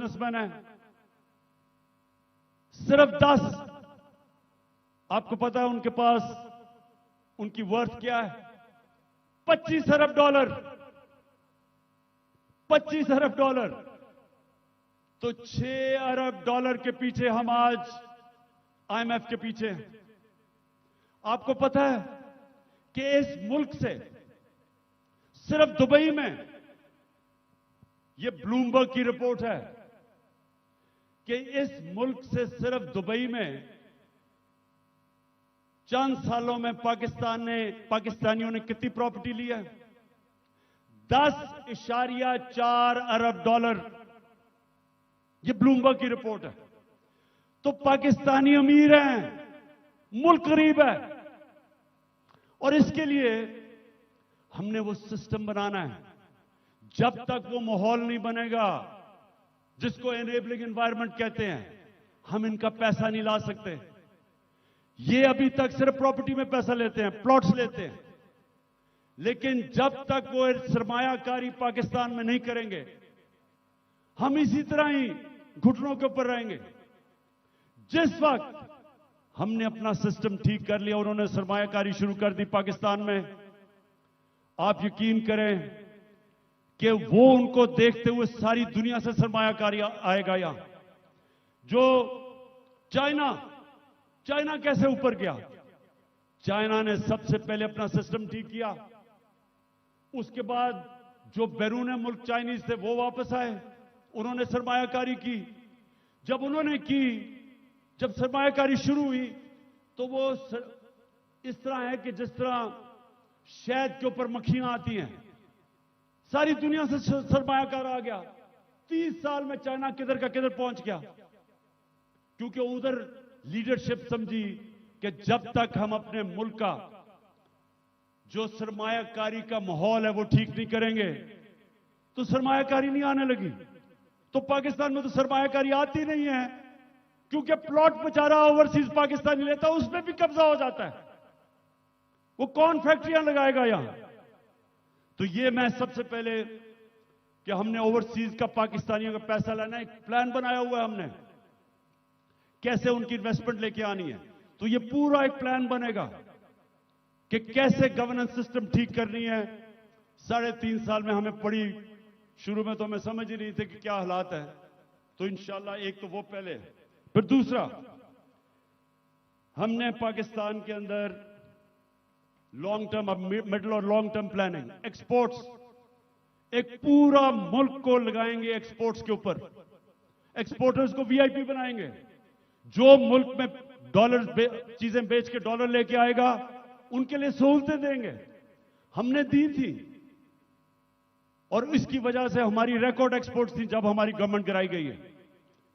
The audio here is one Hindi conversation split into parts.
बिजनेसमैन हैं, सिर्फ 10। आपको पता है उनके पास उनकी वर्थ क्या है? 25 अरब डॉलर। 25 अरब डॉलर। तो 6 अरब डॉलर के पीछे हम आज आईएमएफ के पीछे हैं। आपको पता है कि इस मुल्क से सिर्फ दुबई में, यह ब्लूमबर्ग की रिपोर्ट है कि इस मुल्क से सिर्फ दुबई में चंद सालों में पाकिस्तानियों ने कितनी प्रॉपर्टी ली है? 10.4 अरब डॉलर। यह ब्लूमबर्ग की रिपोर्ट है। तो पाकिस्तानी अमीर हैं, मुल्क गरीब है। और इसके लिए हमने वो सिस्टम बनाना है। जब तक वो माहौल नहीं बनेगा जिसको एनेबलिंग एनवायरनमेंट कहते हैं, हम इनका पैसा नहीं ला सकते। ये अभी तक सिर्फ प्रॉपर्टी में पैसा लेते हैं, प्लॉट्स लेते हैं, लेकिन जब तक वो सरमायाकारी पाकिस्तान में नहीं करेंगे, हम इसी तरह ही घुटनों के ऊपर रहेंगे। जिस वक्त हमने अपना सिस्टम ठीक कर लिया, उन्होंने सरमायाकारी शुरू कर दी पाकिस्तान में, आप यकीन करें कि वो उनको देखते हुए सारी दुनिया से सरमायाकारी आएगा। यहां जो चाइना कैसे ऊपर गया? चाइना ने सबसे पहले अपना सिस्टम ठीक किया। उसके बाद जो बैरून मुल्क चाइनीज थे वो वापस आए, उन्होंने सरमायाकारी की। जब सरमायाकारी शुरू हुई तो वो इस तरह है कि जिस तरह शहद के ऊपर मक्खियां आती हैं, सारी दुनिया से सरमायाकार आ गया। 30 साल में चाइना किधर का किधर पहुंच गया, क्योंकि उधर लीडरशिप समझी कि जब तक हम अपने मुल्क का जो सरमायाकारी का माहौल है वो ठीक नहीं करेंगे तो सरमायाकारी नहीं आने लगी। तो पाकिस्तान में तो सरमायाकारी आती नहीं है, क्योंकि प्लॉट बेचारा ओवरसीज पाकिस्तानी लेता है, उसमें भी कब्जा हो जाता है। वो कौन फैक्ट्रियां लगाएगा यहां? तो ये मैं सबसे पहले कि हमने ओवरसीज का पाकिस्तानियों का पैसा लाना, एक प्लान बनाया हुआ है हमने, कैसे उनकी इन्वेस्टमेंट लेके आनी है। तो ये पूरा एक प्लान बनेगा कि कैसे गवर्नेंस सिस्टम ठीक करनी है। 3.5 साल में हमें पड़ी, शुरू में तो हमें समझ ही नहीं थे कि क्या हालात है। तो इंशाल्लाह एक तो वो पहले, फिर दूसरा, हमने पाकिस्तान के अंदर लॉन्ग टर्म, मिडिल और लॉन्ग टर्म प्लानिंग, एक्सपोर्ट्स, एक पूरा मुल्क को लगाएंगे एक्सपोर्ट्स के ऊपर। एक्सपोर्टर्स को वीआईपी बनाएंगे। जो मुल्क में चीजें बेच के डॉलर लेके आएगा उनके लिए सहूलतें देंगे। हमने दी थी और इसकी वजह से हमारी रिकॉर्ड एक्सपोर्ट्स थी जब हमारी गवर्नमेंट गिराई गई है।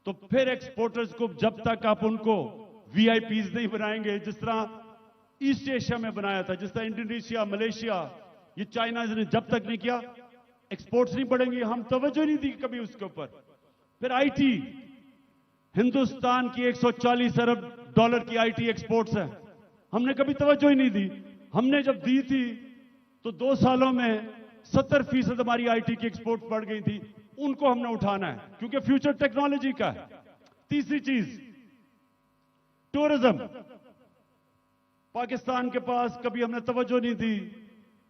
तो फिर एक्सपोर्टर्स को जब तक आप उनको वीआईपीज नहीं बनाएंगे, जिस तरह ईस्ट एशिया में बनाया था, जिस तरह इंडोनेशिया, मलेशिया, ये चाइना ने जब तक नहीं किया, एक्सपोर्ट्स नहीं बढ़ेंगे। हम तवज्जो नहीं दी कभी उसके ऊपर। फिर आईटी, हिंदुस्तान की 140 अरब डॉलर की आईटी एक्सपोर्ट्स है, हमने कभी तवज्जो ही नहीं दी। हमने जब दी थी तो 2 सालों में 70% हमारी आईटी की एक्सपोर्ट बढ़ गई थी। उनको हमने उठाना है, क्योंकि फ्यूचर टेक्नोलॉजी का है। तीसरी चीज, टूरिज्म। पाकिस्तान के पास कभी हमने तवज्जो नहीं दी।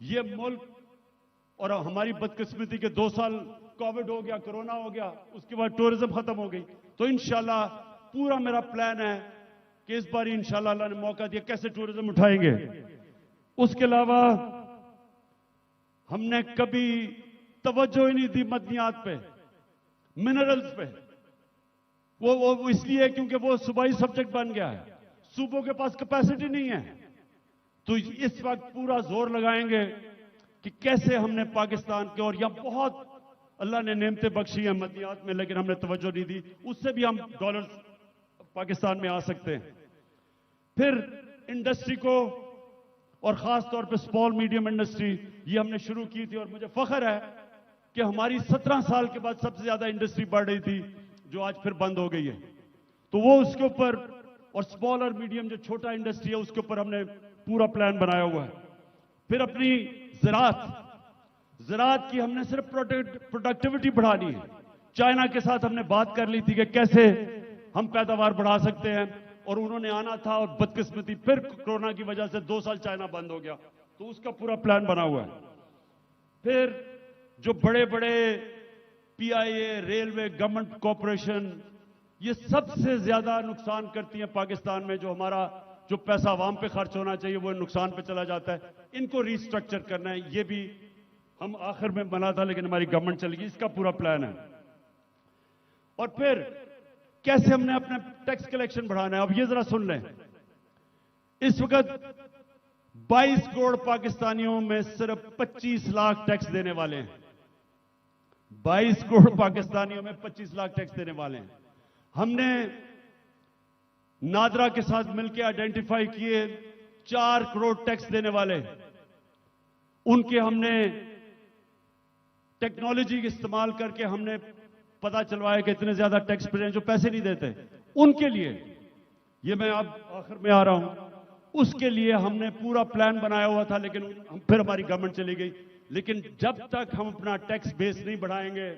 ये मुल्क, और हमारी बदकिस्मती के 2 साल कोविड हो गया, कोरोना हो गया, उसके बाद टूरिज्म खत्म हो गई। तो इंशाल्लाह पूरा मेरा प्लान है कि इस बार इंशाल्लाह अल्लाह ने मौका दिया, कैसे टूरिज्म उठाएंगे। उसके अलावा हमने कभी तवज्जो ही नहीं दी मदनियात पे, मिनरल्स पे। वो इसलिए क्योंकि वो सूबाई सब्जेक्ट बन गया है, सूबों के पास कैपेसिटी नहीं है। तो इस वक्त पूरा जोर लगाएंगे कि कैसे हमने पाकिस्तान के, और यहां बहुत अल्लाह ने नेमतें बख्शी हैं मदनियात में, लेकिन हमने तवज्जो नहीं दी, उससे भी हम डॉलर पाकिस्तान में आ सकते हैं। फिर इंडस्ट्री को, और खास तौर पे स्मॉल मीडियम इंडस्ट्री, ये हमने शुरू की थी और मुझे फख्र है कि हमारी 17 साल के बाद सबसे ज्यादा इंडस्ट्री बढ़ रही थी, जो आज फिर बंद हो गई है। तो वो उसके ऊपर, और स्मॉल और मीडियम जो छोटा इंडस्ट्री है उसके ऊपर हमने पूरा प्लान बनाया हुआ है। फिर अपनी ज़राअत की हमने सिर्फ प्रोडक्टिविटी बढ़ानी है। चाइना के साथ हमने बात कर ली थी कि कैसे हम पैदावार बढ़ा सकते हैं, और उन्होंने आना था, और बदकिस्मती फिर कोरोना की वजह से 2 साल चाइना बंद हो गया, तो उसका पूरा प्लान बना हुआ है। फिर जो बड़े बड़े पीआईए, रेलवे, गवर्नमेंट कॉरपोरेशन, ये सबसे ज्यादा नुकसान करती हैं पाकिस्तान में। जो हमारा जो पैसा आवाम पे खर्च होना चाहिए वो नुकसान पे चला जाता है, इनको रिस्ट्रक्चर करना है। ये भी हम आखिर में बना था, लेकिन हमारी गवर्नमेंट चली गई, इसका पूरा प्लान है। और फिर कैसे हमने अपना टैक्स कलेक्शन बढ़ाना है, अब ये जरा सुन लें। इस वक्त 22 करोड़ पाकिस्तानियों में सिर्फ 25 लाख टैक्स देने वाले हैं। 22 करोड़ पाकिस्तानियों में 25 लाख टैक्स देने वाले हैं। हमने नादरा के साथ मिलकर आइडेंटिफाई किए 4 करोड़ टैक्स देने वाले, उनके हमने टेक्नोलॉजी का इस्तेमाल करके हमने पता चलवाया कि इतने ज्यादा टैक्स पेयर जो पैसे नहीं देते, उनके लिए, ये मैं अब आखिर में आ रहा हूं, उसके लिए हमने पूरा प्लान बनाया हुआ था, लेकिन फिर हमारी गवर्नमेंट चली गई। लेकिन जब तक हम अपना टैक्स बेस नहीं बढ़ाएंगे,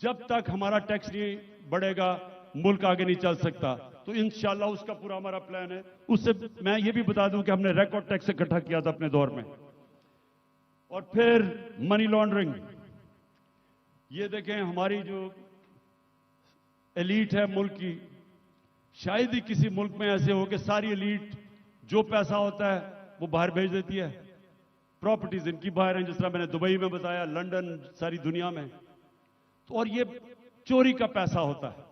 जब तक हमारा टैक्स नहीं बढ़ेगा, मुल्क आगे नहीं चल सकता। तो इंशाल्लाह उसका पूरा हमारा प्लान है। उससे मैं ये भी बता दूं कि हमने रिकॉर्ड टैक्स इकट्ठा किया था अपने दौर में। और फिर मनी लॉन्ड्रिंग, ये देखें हमारी जो एलीट है मुल्क की, शायद ही किसी मुल्क में ऐसे हो कि सारी एलीट जो पैसा होता है वो बाहर भेज देती है। प्रॉपर्टीज इनकी बाहर हैं, जिस तरह मैंने दुबई में बताया, लंदन, सारी दुनिया में। तो और ये चोरी का पैसा होता है।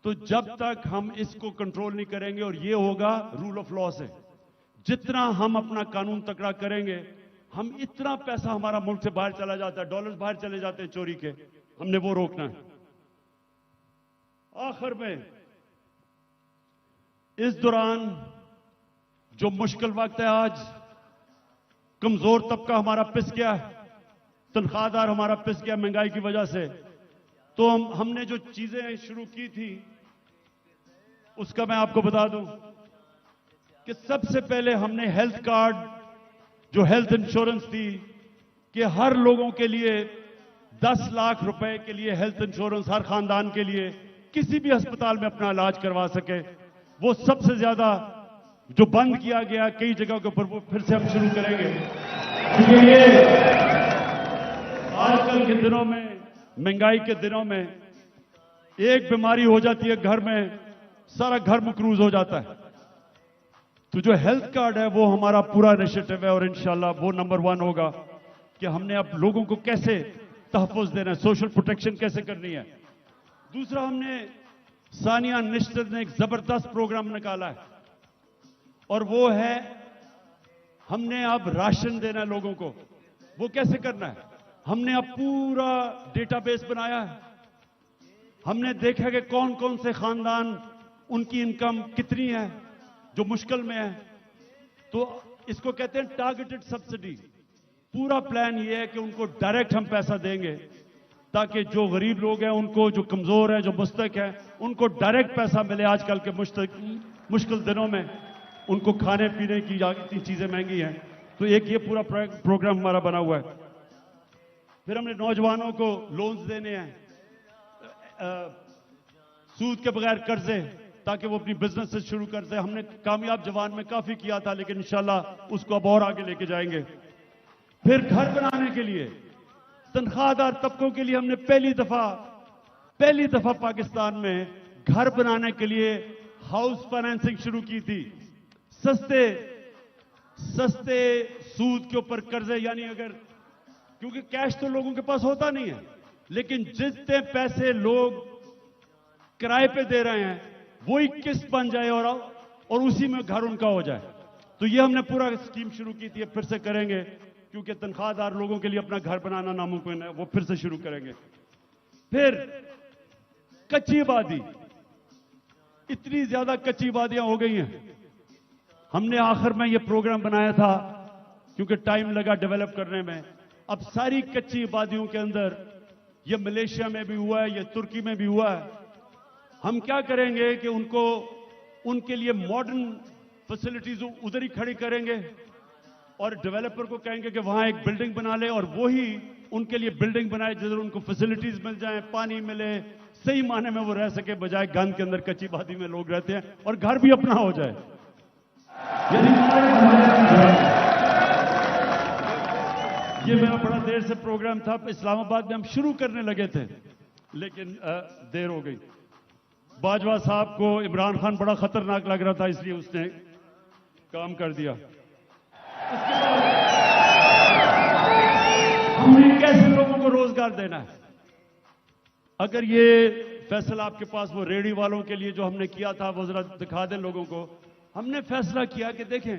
तो जब तक हम इसको कंट्रोल नहीं करेंगे, और ये होगा रूल ऑफ लॉ से, जितना हम अपना कानून तकड़ा करेंगे, हम इतना पैसा हमारा मुल्क से बाहर चला जाता है, डॉलर्स बाहर चले जाते हैं चोरी के, हमने वो रोकना है। आखिर में इस दौरान जो मुश्किल वक्त है, आज कमजोर तबका हमारा पिस गया है, तनख्वाहदार हमारा पिस गया महंगाई की वजह से। तो हमने जो चीजें शुरू की थी उसका मैं आपको बता दूं कि सबसे पहले हमने हेल्थ कार्ड, जो हेल्थ इंश्योरेंस थी, कि हर लोगों के लिए 10 लाख रुपए के लिए हेल्थ इंश्योरेंस, हर खानदान के लिए किसी भी अस्पताल में अपना इलाज करवा सके, वो सबसे ज्यादा जो बंद किया गया कई जगहों के ऊपर, वो फिर से हम शुरू करेंगे। क्योंकि ये आजकल के दिनों में, महंगाई के दिनों में, एक बीमारी हो जाती है घर में, सारा घर मकरूज हो जाता है। तो जो हेल्थ कार्ड है वो हमारा पूरा इनिशिएटिव है, और इंशाल्लाह वो नंबर 1 होगा कि हमने अब लोगों को कैसे तहफ़्फ़ुज़ देना है, सोशल प्रोटेक्शन कैसे करनी है। दूसरा, हमने सानिया निश्चित ने एक जबरदस्त प्रोग्राम निकाला है, और वो है हमने अब राशन देना है लोगों को। वो कैसे करना है, हमने अब पूरा डेटाबेस बनाया है। हमने देखा कि कौन कौन से खानदान, उनकी इनकम कितनी है जो मुश्किल में है। तो इसको कहते हैं टारगेटेड सब्सिडी। पूरा प्लान ये है कि उनको डायरेक्ट हम पैसा देंगे, ताकि जो गरीब लोग हैं उनको, जो कमजोर हैं, जो मुस्तक हैं, उनको डायरेक्ट पैसा मिले। आजकल के मुश्किल दिनों में उनको खाने पीने की इतनी चीजें महंगी हैं। तो एक ये पूरा प्रोग्राम हमारा बना हुआ है। फिर हमने नौजवानों को लोन्स देने हैं, सूद के बगैर कर्जे, ताकि वो अपनी बिजनेस शुरू कर दे। हमने कामयाब जवान में काफी किया था, लेकिन इंशाल्लाह उसको अब और आगे लेके जाएंगे। फिर घर बनाने के लिए, तनख्वाहदार तबकों के लिए हमने पहली दफा पाकिस्तान में घर बनाने के लिए हाउस फाइनेंसिंग शुरू की थी। सस्ते सूद के ऊपर कर्जे, यानी अगर, क्योंकि कैश तो लोगों के पास होता नहीं है, लेकिन जितने पैसे लोग किराए पे दे रहे हैं वही किस्त बन जाए और उसी में घर उनका हो जाए। तो ये हमने पूरा स्कीम शुरू की थी, फिर से करेंगे, क्योंकि तनख्वाहदार लोगों के लिए अपना घर बनाना नामुमकिन है, वो फिर से शुरू करेंगे। फिर कच्ची आबादी, इतनी ज्यादा कच्ची आबादियां हो गई हैं। हमने आखिर में ये प्रोग्राम बनाया था, क्योंकि टाइम लगा डेवलप करने में। अब सारी कच्ची आबादियों के अंदर, ये मलेशिया में भी हुआ है, ये तुर्की में भी हुआ है, हम क्या करेंगे कि उनके लिए मॉडर्न फैसिलिटीज उधर ही खड़ी करेंगे, और डेवलपर को कहेंगे कि वहां एक बिल्डिंग बना ले, और वही उनके लिए बिल्डिंग बनाए जिधर उनको फैसिलिटीज मिल जाए, पानी मिले, सही मायने में वो रह सके, बजाय गंद के अंदर कच्ची बादी में लोग रहते हैं, और घर भी अपना हो जाए। ये मेरा बड़ा देर से प्रोग्राम था, इस्लामाबाद में हम शुरू करने लगे थे लेकिन देर हो गई। बाजवा साहब को इमरान खान बड़ा खतरनाक लग रहा था, इसलिए उसने काम कर दिया। हमने कैसे लोगों को रोजगार देना है? अगर ये फैसला आपके पास वो रेडी वालों के लिए जो हमने किया था वो जरा दिखा दें लोगों को। हमने फैसला किया कि देखें,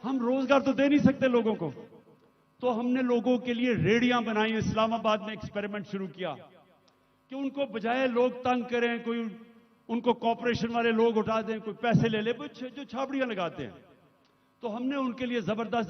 हम रोजगार तो दे नहीं सकते लोगों को, तो हमने लोगों के लिए रेडियां बनाई। इस्लामाबाद में एक्सपेरिमेंट शुरू किया कि उनको बजाय लोग तंग करें, कोई उनको कॉर्पोरेशन वाले लोग उठा दें, कोई पैसे ले ले, जो छाबड़ियां लगाते हैं, तो हमने उनके लिए जबरदस्त